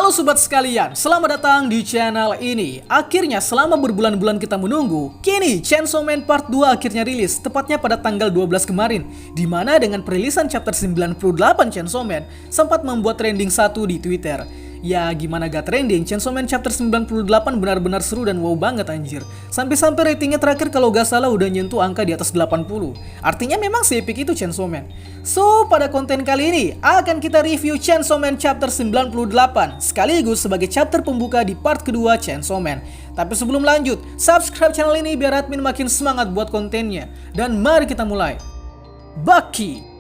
Halo sobat sekalian, selamat datang di channel ini. Akhirnya selama berbulan-bulan kita menunggu, kini Chainsaw Man Part 2 akhirnya rilis, tepatnya pada tanggal 12 kemarin, dimana dengan perilisan chapter 98 Chainsaw Man sempat membuat trending 1 di Twitter. Ya gimana gak trending, Chainsaw Man chapter 98 benar-benar seru dan wow banget anjir. Sampai-sampai ratingnya terakhir kalau gak salah udah nyentuh angka di atas 80. Artinya memang se-epic itu Chainsaw Man. So, pada konten kali ini akan kita review Chainsaw Man chapter 98 sekaligus sebagai chapter pembuka di part kedua Chainsaw Man. Tapi sebelum lanjut, subscribe channel ini biar admin makin semangat buat kontennya. Dan mari kita mulai. Baki.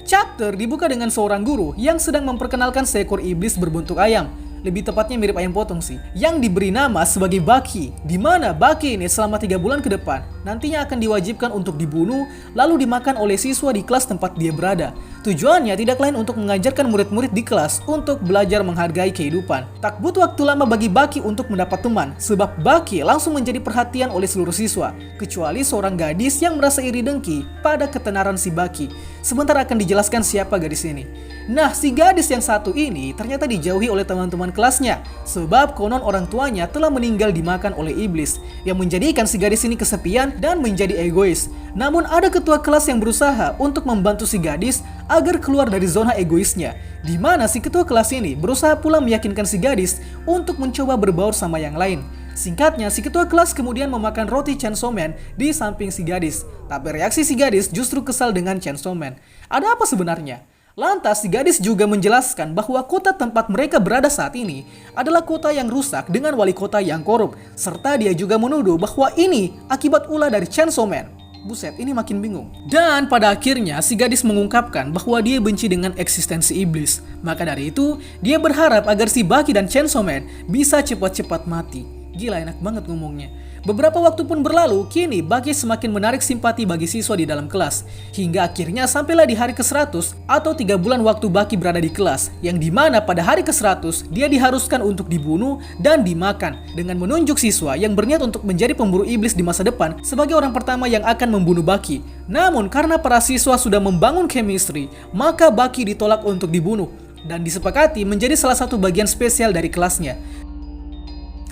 Chapter dibuka dengan seorang guru yang sedang memperkenalkan seekor iblis berbentuk ayam. Lebih tepatnya mirip ayam potong sih, yang diberi nama sebagai Baki, di mana Baki ini selama 3 bulan ke depan nantinya akan diwajibkan untuk dibunuh lalu dimakan oleh siswa di kelas tempat dia berada. Tujuannya tidak lain untuk mengajarkan murid-murid di kelas untuk belajar menghargai kehidupan. Tak butuh waktu lama bagi Baki untuk mendapat teman, sebab Baki langsung menjadi perhatian oleh seluruh siswa, kecuali seorang gadis yang merasa iri dengki pada ketenaran si Baki. Sebentar akan dijelaskan siapa gadis ini. Nah, si gadis yang satu ini ternyata dijauhi oleh teman-teman kelasnya, sebab konon orang tuanya telah meninggal dimakan oleh iblis, yang menjadikan si gadis ini kesepian dan menjadi egois. Namun ada ketua kelas yang berusaha untuk membantu si gadis agar keluar dari zona egoisnya, di mana si ketua kelas ini berusaha pula meyakinkan si gadis untuk mencoba berbaur sama yang lain. Singkatnya, si ketua kelas kemudian memakan roti Chainsaw Man di samping si gadis. Tapi reaksi si gadis justru kesal dengan Chainsaw Man. Ada apa sebenarnya? Lantas si gadis juga menjelaskan bahwa kota tempat mereka berada saat ini adalah kota yang rusak dengan wali kota yang korup. Serta dia juga menuduh bahwa ini akibat ulah dari Chainsaw Man. Buset, ini makin bingung. Dan pada akhirnya si gadis mengungkapkan bahwa dia benci dengan eksistensi iblis. Maka dari itu, dia berharap agar si Baki dan Chainsaw Man bisa cepat-cepat mati. Gila, enak banget ngomongnya. Beberapa waktu pun berlalu, kini Baki semakin menarik simpati bagi siswa di dalam kelas. Hingga akhirnya sampailah di hari ke-100 atau 3 bulan waktu Baki berada di kelas, yang dimana pada hari ke-100 dia diharuskan untuk dibunuh dan dimakan, dengan menunjuk siswa yang berniat untuk menjadi pemburu iblis di masa depan sebagai orang pertama yang akan membunuh Baki. Namun karena para siswa sudah membangun chemistry, maka Baki ditolak untuk dibunuh dan disepakati menjadi salah satu bagian spesial dari kelasnya.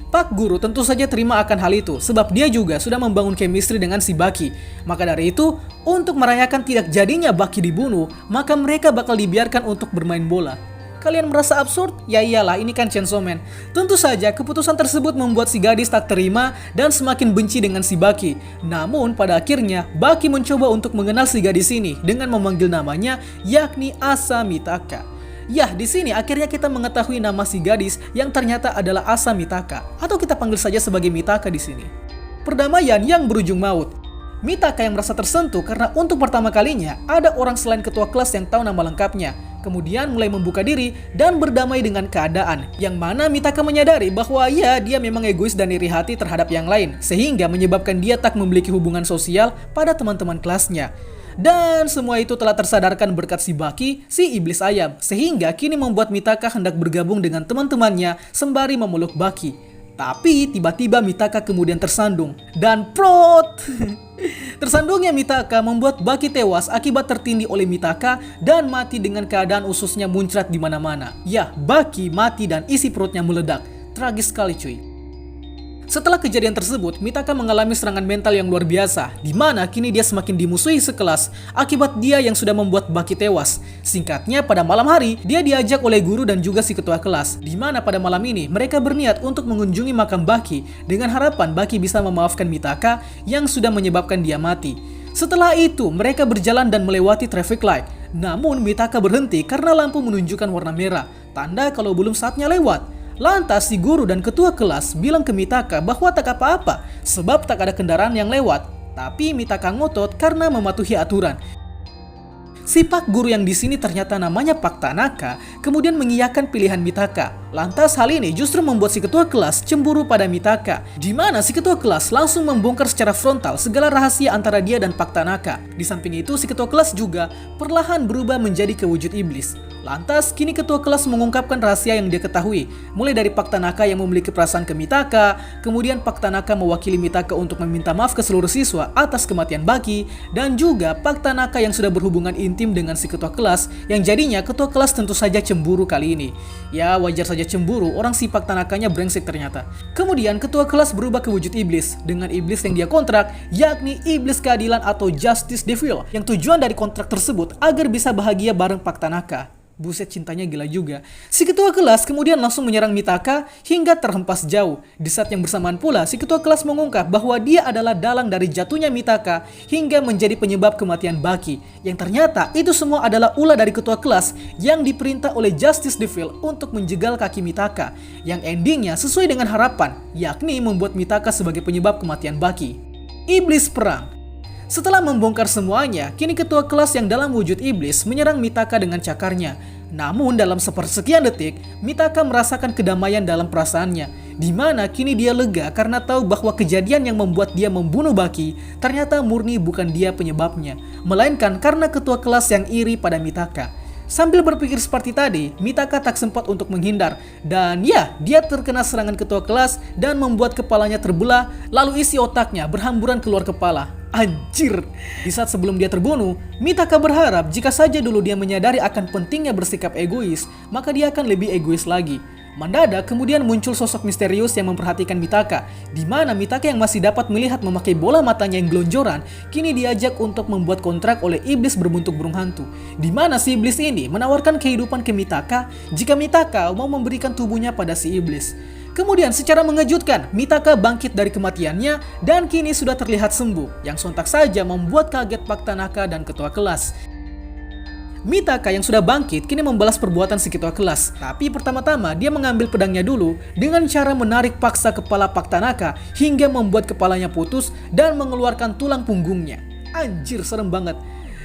Pak Guru tentu saja terima akan hal itu, sebab dia juga sudah membangun chemistry dengan si Baki. Maka dari itu, untuk merayakan tidak jadinya Baki dibunuh, maka mereka bakal dibiarkan untuk bermain bola. Kalian merasa absurd? Ya iyalah, ini kan Chainsaw Man. Tentu saja keputusan tersebut membuat si gadis tak terima dan semakin benci dengan si Baki. Namun pada akhirnya, Baki mencoba untuk mengenal si gadis ini dengan memanggil namanya, yakni Asa Mitaka. Yah, di sini akhirnya kita mengetahui nama si gadis yang ternyata adalah Asa Mitaka, atau kita panggil saja sebagai Mitaka di sini. Perdamaian yang berujung maut. Mitaka yang merasa tersentuh karena untuk pertama kalinya ada orang selain ketua kelas yang tahu nama lengkapnya. Kemudian mulai membuka diri dan berdamai dengan keadaan, yang mana Mitaka menyadari bahwa ya dia memang egois dan iri hati terhadap yang lain, sehingga menyebabkan dia tak memiliki hubungan sosial pada teman-teman kelasnya. Dan semua itu telah tersadarkan berkat si Baki, si iblis ayam, sehingga kini membuat Mitaka hendak bergabung dengan teman-temannya sembari memeluk Baki. Tapi tiba-tiba Mitaka kemudian tersandung, dan prot! Tersandungnya Mitaka membuat Baki tewas akibat tertindih oleh Mitaka dan mati dengan keadaan ususnya muncrat di mana-mana. Ya, Baki mati dan isi perutnya meledak. Tragis sekali cuy. Setelah kejadian tersebut, Mitaka mengalami serangan mental yang luar biasa, di mana kini dia semakin dimusuhi sekelas akibat dia yang sudah membuat Baki tewas. Singkatnya, pada malam hari, dia diajak oleh guru dan juga si ketua kelas, di mana pada malam ini mereka berniat untuk mengunjungi makam Baki dengan harapan Baki bisa memaafkan Mitaka yang sudah menyebabkan dia mati. Setelah itu, mereka berjalan dan melewati traffic light. Namun, Mitaka berhenti karena lampu menunjukkan warna merah, tanda kalau belum saatnya lewat. Lantas si guru dan ketua kelas bilang ke Mitaka bahwa tak apa-apa, sebab tak ada kendaraan yang lewat. Tapi Mitaka ngotot karena mematuhi aturan. Si Pak Guru yang di sini ternyata namanya Pak Tanaka kemudian mengiyakan pilihan Mitaka. Lantas hal ini justru membuat si ketua kelas cemburu pada Mitaka, di mana si ketua kelas langsung membongkar secara frontal segala rahasia antara dia dan Pak Tanaka. Di samping itu si ketua kelas juga perlahan berubah menjadi kewujud iblis. Lantas kini ketua kelas mengungkapkan rahasia yang dia ketahui, mulai dari Pak Tanaka yang memiliki perasaan ke Mitaka, kemudian Pak Tanaka mewakili Mitaka untuk meminta maaf ke seluruh siswa atas kematian Baki, dan juga Pak Tanaka yang sudah berhubungan intim dengan si ketua kelas, yang jadinya ketua kelas tentu saja cemburu kali ini. Ya wajar saja saja cemburu, orang si Pak Tanakanya brengsek ternyata. Kemudian ketua kelas berubah ke wujud iblis dengan iblis yang dia kontrak, yakni iblis keadilan atau Justice Devil, yang tujuan dari kontrak tersebut agar bisa bahagia bareng Pak Tanaka. Buset, cintanya gila juga. Si ketua kelas kemudian langsung menyerang Mitaka hingga terhempas jauh. Di saat yang bersamaan pula, si ketua kelas mengungkap bahwa dia adalah dalang dari jatuhnya Mitaka hingga menjadi penyebab kematian Baki. Yang ternyata itu semua adalah ulah dari ketua kelas yang diperintah oleh Justice Devil untuk menjegal kaki Mitaka. Yang endingnya sesuai dengan harapan, yakni membuat Mitaka sebagai penyebab kematian Baki. Iblis perang. Setelah membongkar semuanya, kini ketua kelas yang dalam wujud iblis menyerang Mitaka dengan cakarnya. Namun dalam sepersekian detik, Mitaka merasakan kedamaian dalam perasaannya, di mana kini dia lega karena tahu bahwa kejadian yang membuat dia membunuh Baki ternyata murni bukan dia penyebabnya, melainkan karena ketua kelas yang iri pada Mitaka. Sambil berpikir seperti tadi, Mitaka tak sempat untuk menghindar. Dan ya, dia terkena serangan ketua kelas dan membuat kepalanya terbelah, lalu isi otaknya berhamburan keluar kepala. Anjir! Di saat sebelum dia terbunuh, Mitaka berharap jika saja dulu dia menyadari akan pentingnya bersikap egois, maka dia akan lebih egois lagi. Mendadak kemudian muncul sosok misterius yang memperhatikan Mitaka, di mana Mitaka yang masih dapat melihat memakai bola matanya yang gelonjoran, kini diajak untuk membuat kontrak oleh iblis berbentuk burung hantu, di mana si iblis ini menawarkan kehidupan ke Mitaka jika Mitaka mau memberikan tubuhnya pada si iblis. Kemudian secara mengejutkan, Mitaka bangkit dari kematiannya dan kini sudah terlihat sembuh, yang sontak saja membuat kaget Pak Tanaka dan ketua kelas. Mitaka yang sudah bangkit kini membalas perbuatan si ketua kelas. Tapi pertama-tama dia mengambil pedangnya dulu dengan cara menarik paksa kepala Pak Tanaka hingga membuat kepalanya putus dan mengeluarkan tulang punggungnya. Anjir, serem banget.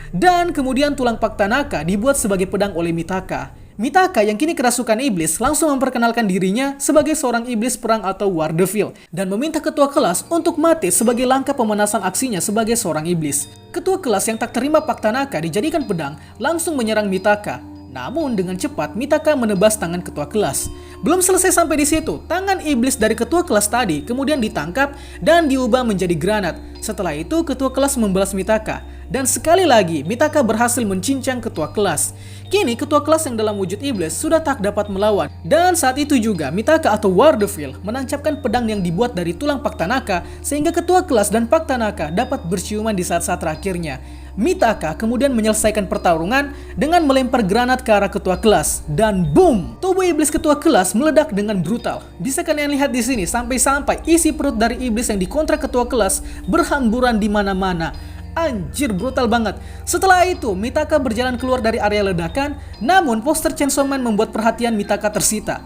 Dan kemudian tulang Pak Tanaka dibuat sebagai pedang oleh Mitaka. Mitaka yang kini kerasukan iblis langsung memperkenalkan dirinya sebagai seorang iblis perang atau War Devil dan meminta ketua kelas untuk mati sebagai langkah pemanasan aksinya sebagai seorang iblis. Ketua kelas yang tak terima Pak Tanaka dijadikan pedang langsung menyerang Mitaka. Namun dengan cepat Mitaka menebas tangan ketua kelas. Belum selesai sampai di situ, tangan iblis dari ketua kelas tadi kemudian ditangkap dan diubah menjadi granat. Setelah itu ketua kelas membalas Mitaka. Dan sekali lagi, Mitaka berhasil mencincang ketua kelas. Kini ketua kelas yang dalam wujud iblis sudah tak dapat melawan. Dan saat itu juga, Mitaka atau War Devil menancapkan pedang yang dibuat dari tulang Pak Tanaka sehingga ketua kelas dan Pak Tanaka dapat berciuman di saat-saat terakhirnya. Mitaka kemudian menyelesaikan pertarungan dengan melempar granat ke arah ketua kelas. Dan boom! Tubuh iblis ketua kelas meledak dengan brutal. Bisa kalian lihat di sini sampai-sampai isi perut dari iblis yang dikontrak ketua kelas berhamburan di mana-mana. Anjir, brutal banget. Setelah itu, Mitaka berjalan keluar dari area ledakan, namun poster Chainsaw Man membuat perhatian Mitaka tersita.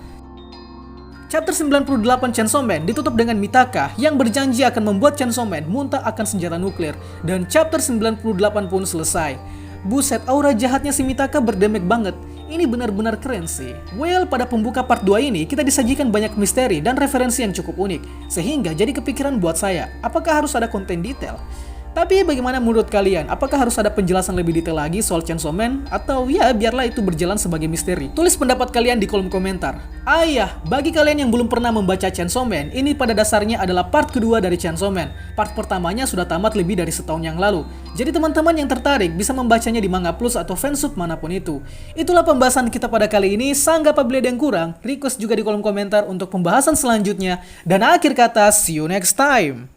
Chapter 98 Chainsaw Man ditutup dengan Mitaka yang berjanji akan membuat Chainsaw Man muntah akan senjata nuklir, dan chapter 98 pun selesai. Buset, aura jahatnya si Mitaka berdemek banget. Ini benar-benar keren sih. Well, pada pembuka part 2 ini kita disajikan banyak misteri dan referensi yang cukup unik, sehingga jadi kepikiran buat saya, apakah harus ada konten detail? Tapi bagaimana menurut kalian? Apakah harus ada penjelasan lebih detail lagi soal Chainsaw Man? Atau ya biarlah itu berjalan sebagai misteri? Tulis pendapat kalian di kolom komentar. Bagi kalian yang belum pernah membaca Chainsaw Man, ini pada dasarnya adalah part kedua dari Chainsaw Man. Part pertamanya sudah tamat lebih dari setahun yang lalu. Jadi teman-teman yang tertarik bisa membacanya di Manga Plus atau fansub manapun itu. Itulah pembahasan kita pada kali ini. Sanggap apabila ada yang kurang, request juga di kolom komentar untuk pembahasan selanjutnya. Dan akhir kata, see you next time.